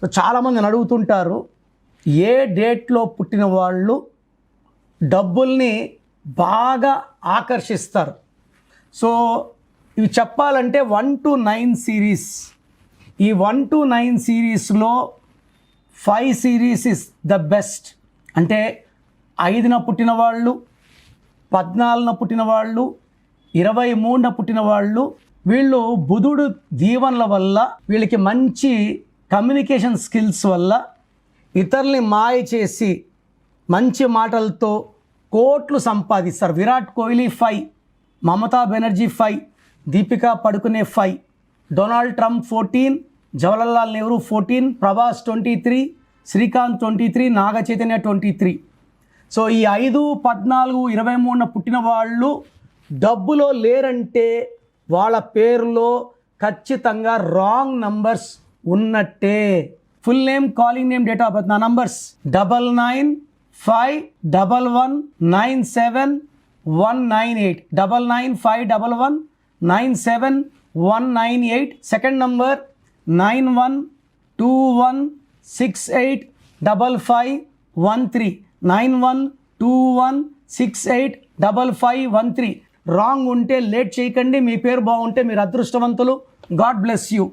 So చాలామందిని అడుగుతుంటారు, ఏ డేట్లో పుట్టిన వాళ్ళు డబ్బుల్ని బాగా ఆకర్షిస్తారు. సో ఇవి చెప్పాలంటే 1 to 9 సిరీస్. ఈ 1 to 9 సిరీస్లో 5 సిరీస్ ఇస్ ద బెస్ట్. అంటే 5న పుట్టిన వాళ్ళు, 14న పుట్టిన వాళ్ళు, 23న పుట్టిన వాళ్ళు, వీళ్ళు బుధుడు దీవెనల వల్ల, వీళ్ళకి మంచి కమ్యూనికేషన్ స్కిల్స్ వల్ల ఇతరుల్ని మాయ చేసి మంచి మాటలతో కోట్లు సంపాదిస్తారు. విరాట్ కోహ్లీ 5, మమతా బెనర్జీ 5, దీపికా పడుకునే 5, Donald Trump 14, Jawaharlal Nehru 14, Prabhas 23, Srikanth 23, Naga Chaitanya 23. So ఈ 5, 14, 23న పుట్టిన వాళ్ళు డబ్బులో లేరంటే వాళ్ళ పేరులో ఖచ్చితంగా రాంగ్ నంబర్స్ ఉన్నట్టే. Full name, calling name, date of birth, నా నంబర్స్ 9951197198, 9951197198. Second number 9121685513, 9121685513. రాంగ్ ఉంటే లేట్ చేయకండి. మీ పేరు బాగుంటే మీరు అదృష్టవంతులు. God bless you.